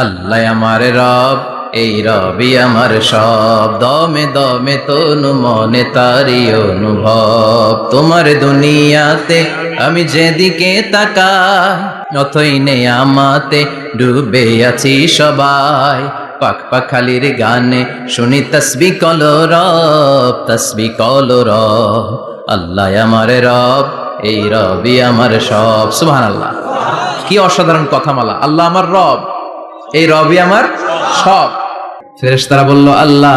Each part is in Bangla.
আল্লাহ আমার রব, এই রবি আমার সব। দমে দমে তনু মনে তারি অনুভব। তোমার দুনিয়াতে আমি যেদিকে তাকাই, অথই নেই আমাতে ডুবে আছি সবাই। পাক পাখালির গানে শুনি তসবি কলো রব, তসবি কলো রব। আল্লাহ আমার রব, এই রবি আমার সব। সুবহানাল্লাহ, কি অসাধারণ কথামালা। আল্লাহ আমার রব, এই রবি আমার সব। ফেরেশতারা বলল, আল্লাহ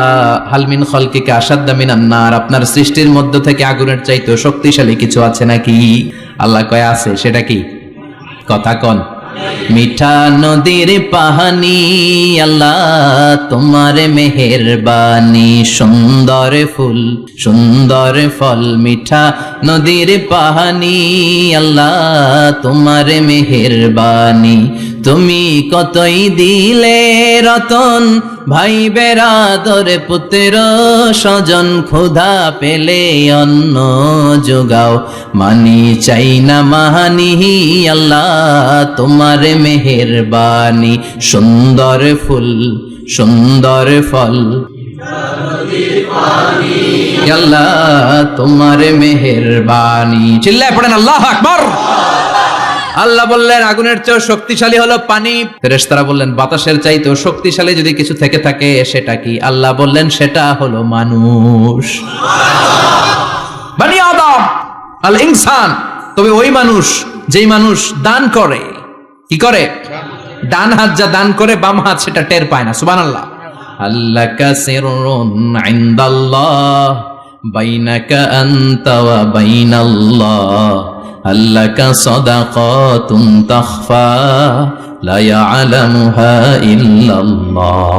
হালমিন খলকিকা আসাদ্দা মিনান নার, আপনার সৃষ্টির মধ্য থেকে আগুনের চাইতেও শক্তিশালী কিছু আছে নাকি? আল্লাহ কয় আছে। সেটা কি? কথা কন। মিঠা নদীর পাহানি, আল্লাহ তোমার মেহেরবানি। সুন্দর ফুল সুন্দর ফল, মিঠা নদীর পাহানি, আল্লাহ তোমার মেহেরবানি। তুমি কতই দিলে রতন, ভাই বেরাদর পুত্র স্বজন। ক্ষুধা পেলে অন্ন যোগাও, মানি চাই না মাহানি, আল্লাহ তোমার মেহেরবানি। সুন্দর ফুল সুন্দর ফল, আল্লাহ তোমার মেহেরবানি। চিল্লায় পড়েন আল্লাহু আকবার। আল্লাহ বললেন, আগুনের চেয়েও শক্তিশালী হলো পানি। ফেরেশতারা বললেন, বাতাসের চাইতেও শক্তিশালী যদি কিছু থেকে থাকে সেটা কি? আল্লাহ বললেন, সেটা হলো মানুষ। বনি আদম, আল ইনসান। তবে ওই মানুষ, যেই মানুষ দান করে। কি করে? ডান হাত যা দান করে, বাম হাত সেটা টের পায় না। সুবহানাল্লাহ। আল্লাকা সিররুন ইনদাল্লাহ বাইনাকা আনতা ওয়া বাইনাল্লাহ। আল্লাকা সাদাকাতুন তাখফা লা ইয়ালামুহা ইল্লাল্লাহ।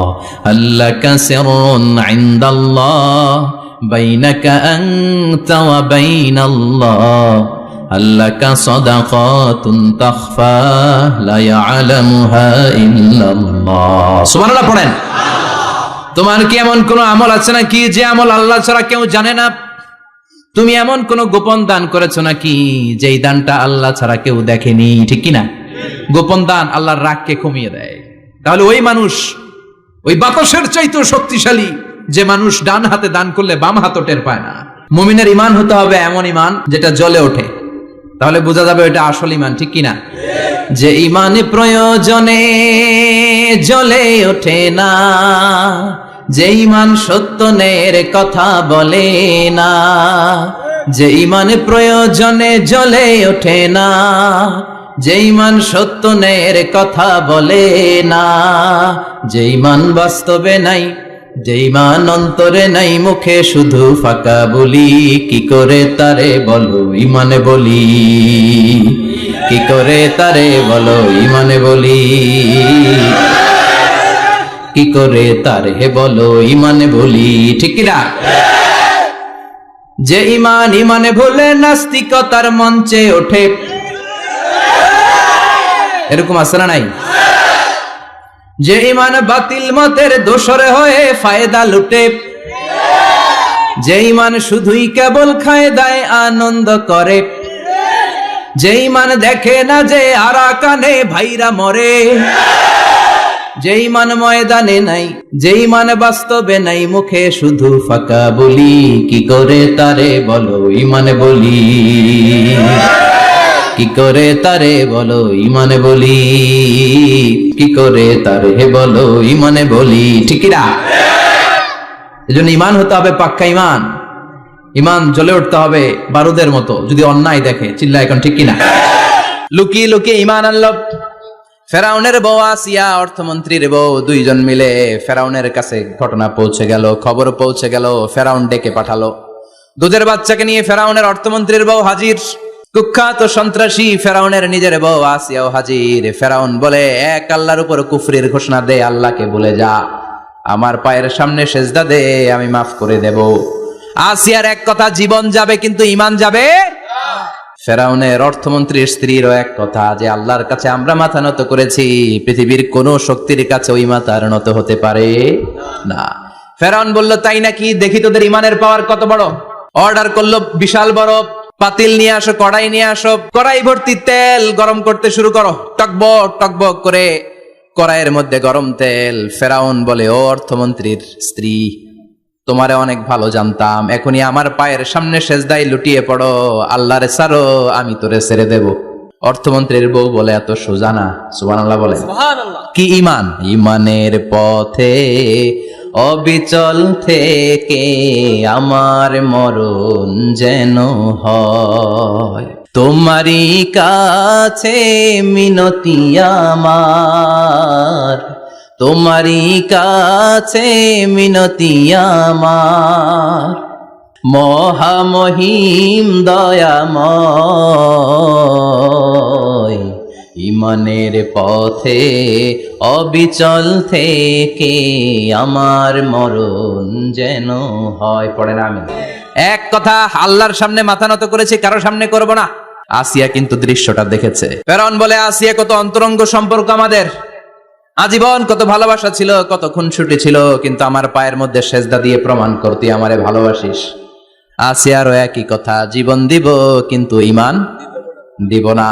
আল্লাকা সিররুন ইনদাল্লাহ বাইনাকা আনতা ওয়া বাইনাল্লাহ। আল্লাকা সাদাকাতুন তাখফা লা ইয়ালামুহা ইল্লাল্লাহ। সুবহানাল্লাহ পড়েন। তোমার কি এমন কোন আমল আছে নাকি যে আমল আল্লাহ ছাড়া কেউ জানে না? তুমি এমন কোন গোপন দান করেছো নাকি যেই দানটা আল্লাহ ছাড়া কেউ দেখেনি? ঠিক কিনা? গোপন দান আল্লাহর রাগকে কমিয়ে দেয়। তাহলে ওই মানুষ ওই বাতাসের চাইতেও শক্তিশালী, যে মানুষ ডান হাতে দান করলে বাম হাতও টের পায় না। মুমিনের ঈমান হতে হবে এমন ঈমান যেটা জ্বলে ওঠে, তাহলে বোঝা যাবে এটা আসল ঈমান। ঠিক কিনা? যে ঈমান প্রয়োজনে জ্বলে ওঠে না, যে ঈমান সত্যের কথা বলে না। যে ঈমান প্রয়োজনে জ্বলে ওঠে না, যে ঈমান সত্যের কথা বলে না। যে ঈমান বাস্তবে নাই, যে ঈমান অন্তরে নাই, মুখে শুধু ফাঁকা বলি। কি করে তারে বলো ঈমানে বলি? কি করে তারে বলো ঈমানে বলি? কি করে তারে বলো ঈমানে বলি? ঠিক কিনা? যে ঈমান ঈমানে ভুলে নাস্তিকতার মঞ্চে ওঠে, এরকম আছে না নাই? যে ঈমান বাতিল মতের দোসরে হয়ে ফায়দা লুটে, যে ঈমান শুধুই কেবল খায় দায় আনন্দ করে, যে ঈমান দেখে না যে আরাকানে ভাইরা মরে, যে ঈমান ময়দানে নাই, যে ঈমান বাস্তবে নাই, মুখে শুধু ফাঁকা বলি। কি করে তারে বলো ঈমানে বলি? কি করে তারে বলো ঈমানে বলি? কি করে তারে বলো ঈমানে বলি? ঠিক না? এজন্য ঈমান হতে হবে পাক্কা ঈমান। ঈমান জ্বলে উঠতে হবে বারুদের মতো যদি অন্যায় দেখে। চিল্লা এখন ঠিক কিনা? লুকিয়ে লুকিয়ে ঈমান আনলো। ফেরাউনের বউ আসিয়া, অর্থমন্ত্রীর বউ, দুইজন মিলে ফেরাউনের কাছে ঘটনা পৌঁছে গেল, খবর পৌঁছে গেল। ফেরাউন ডেকে পাঠালো। দুধের বাচ্চাকে নিয়ে ফেরাউনের অর্থমন্ত্রীর বউ হাজির। কুখ্যাত সন্ত্রাসী ফেরাউনের নিজের বউ আসিয়াও হাজির। ফেরাউন বলে, এক আল্লাহর উপর কুফরির ঘোষণা দে, আল্লাহকে ভুলে যা, আমার পায়ের সামনে সেজদা দে, আমি মাফ করে দেব। আসিয়ার এক কথা, জীবন যাবে কিন্তু ঈমান যাবে। ফেরাউনের অর্থমন্ত্রীর স্ত্রীরও এক কথা, যে আল্লাহর কাছে আমরা মাথা নত করেছি, পৃথিবীর কোন শক্তির কাছে ওই মাথা নত হতে পারে না। ফেরাউন বলল, তাই নাকি? দেখি তোদের ঈমানের পাওয়ার কত বড়। অর্ডার করলো বিশাল বড় পাতিল নিয়ে আসো, কড়াই নিয়ে আসো, কড়াই ভর্তি তেল গরম করতে শুরু করো। টকবক টকবক করে কড়াইয়ের মধ্যে গরম তেল। ফেরাউন বলে, ও অর্থমন্ত্রীর স্ত্রী, তোমারে অনেক ভালো জানতাম, এখনই আমার পায়ের সামনে সেজদায় লুটিয়ে পড়ো, আল্লাহরে ছাড়ো, আমি তোরে ছেড়ে দেব। অর্থমন্ত্রীর বউ বলে, এত সোজা না। সুবহানাল্লাহ বলে। কি ইমান? ইমানের পথে অবিচল থেকে আমার মরণ যেন হয়, তোমারই কাছে মিনতি আমার, তোমারই কাছে মিনতি আমার, মহামহিম দয়াময়, ইমানের পথে অবিচল থেকে আমার মরণ যেন হয়। পড়েন আমিন। এক কথা, আল্লাহর সামনে মাথা নত করেছি, কারো সামনে করব না। আসিয়া কিন্তু দৃশ্যটা দেখেছে। ফেরাউন বলে, আসিয়া কত অন্তরঙ্গ সম্পর্ক আমাদের, আজীবন কত ভালোবাসা ছিল, কত খুনসুটি ছিল, কিন্তু আমার পায়ের মধ্যে সেজদা দিয়ে প্রমাণ করতে আমারে ভালোবাসিস। আসিয়ারও একই কথা, জীবন দিব কিন্তু ইমান দিব না।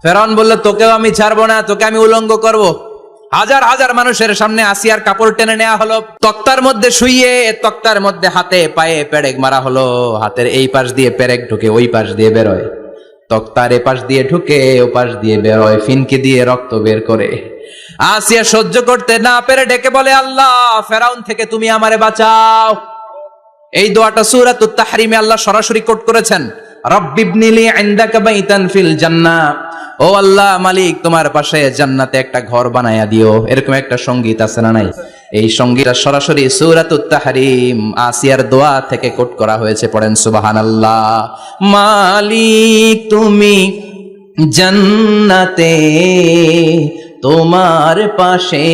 ফেরাউন বলল, তোকেও আমি ছাড়বো না, তোকে আমি উলঙ্গ করব। হাজার হাজার মানুষের সামনে আসিয়ার কাপড় টেনে নেওয়া হলো, তক্তার মধ্যে শুইয়ে তক্তার মধ্যে হাতে পায়ে পেরেক মারা হলো। হাতের এই পাশ দিয়ে পেরেক ঢুকে ওই পাশ দিয়ে বেরোয়, তক্তার এ পাশ দিয়ে ঢুকে ও পাশ দিয়ে বেরোয়, ফিনকি দিয়ে রক্ত বের করে। আসিয়া সহ্য করতে না পেরে ডেকে বলে, আল্লাহ, ফেরাউন থেকে তুমি আমারে বাঁচাও। এই দোয়াটা সূরাতুত তাহরিমে আল্লাহ সরাসরি কোট করেছেন, রব্বিবনিলি ইনদাকা বাইতান ফিল জান্নাহ, ও আল্লাহ মালিক, তোমার পাশে জান্নাতে একটা ঘর বানায়া দিও। এরকম একটা সংগীত আছে না নাই? এই সংগীতটা সরাসরি সূরাতুত তাহরিম আসিয়ার দোয়া থেকে কোট করা হয়েছে। পড়েন সুবহানাল্লাহ। মালিক তুমি জান্নাতে তোমার পাশে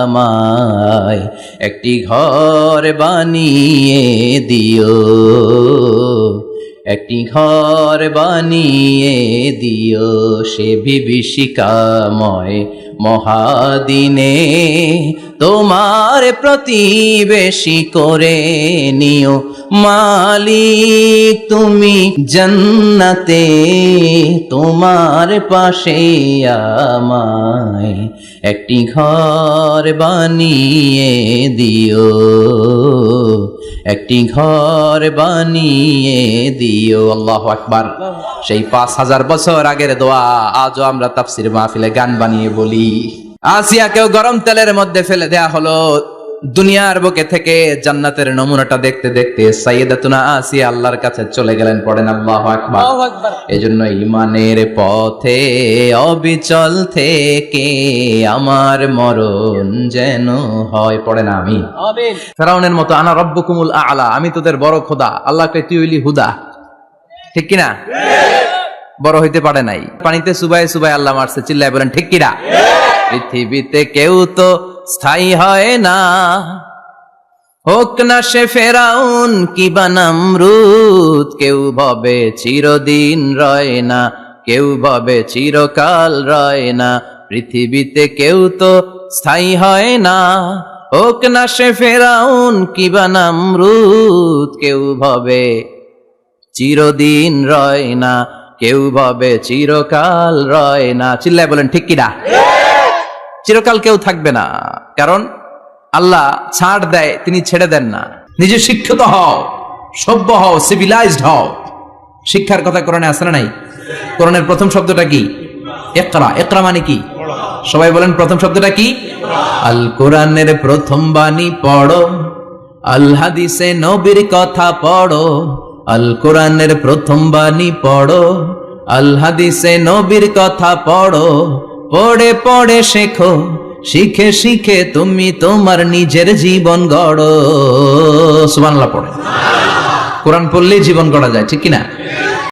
আমায় একটি ঘর বানিয়ে দিও, একটি ঘর বানিয়ে দিও, সে বিভীষিকাময় মহাদিনে তোমার প্রতিবেশী করে নিও। মালিক তুমি জান্নাতে তোমার পাশে আমায় একটি ঘর বানিয়ে দিও, একটি ঘর বানিয়ে দিও। আল্লাহু আকবার। সেই 5000 বছর আগের দোয়া আজও আমরা তাফসীর মাহফিলে গান বানিয়ে বলি। আসিয়াকেও গরম তেলের মধ্যে ফেলে দেয়া হলো। দুনিয়ার বুকে থেকে জান্নাতের নমুনাটা দেখতে দেখতে সাইয়েদাতুনা আসিয়া আল্লাহর কাছে চলে গেলেন। পড়েন আল্লাহু আকবার। এজন্য ইমানের পথে অবিচল থেকে আমার মরণ যেন হয়। পড়েন আমিন। ফেরাউনের মতো আনা রব্বুকুমুল আ'লা, আমি তোদের বড় খোদা। আল্লাহকে তুই হইলি হুদা, ঠিক কিনা? বড় হইতে পারে নাই, পানিতে সুবাই সুবাই আল্লাহ মারছে। চিল্লায় বলেন ঠিক কিনা? পৃথিবীতে কেউ তো স্থায়ী হয় না, হোক না সে ফেরাউন কিবা নমরুদ, কেউ ভাবে চিরদিন রয় না, কেউ ভাবে চিরকাল রয় না। পৃথিবীতে কেউ তো স্থায়ী হয় না, হোক না সে ফেরাউন কিবা নমরুদ, কেউ ভাবে চিরদিন রয় না, কেউ ভাবে চিরকাল রয় না। চিল্লায় বলেন ঠিক কিনা? চিরকাল কেউ থাকবে না, কারণ আল্লাহ ছাড় দেয়, তিনি ছেড়ে দেন না। নিজে শিক্ষিত হও, সভ্য হও, সিভিলাইজড হও। শিক্ষার কথা কোরআনে আছে না নাই? কোরআনের প্রথম শব্দটা কি? ইকরা। ইকরা মানে কি? সবাই বলেন প্রথম শব্দটা কি? আল কোরআনের প্রথম বাণী পড়ো, আল হাদিসে নবীর কথা পড়ো। আল কোরআনের প্রথম বাণী পড়ো, আল হাদিসে নবীর কথা পড়ো। পড়ে পড়ে শেখো, শিখে শিখে তুমি তোমার নিজের জীবন গড়ো। সুবহানাল্লাহ পড়ে। কোরআন পড়লেই জীবন গড়া যায়, ঠিক কিনা?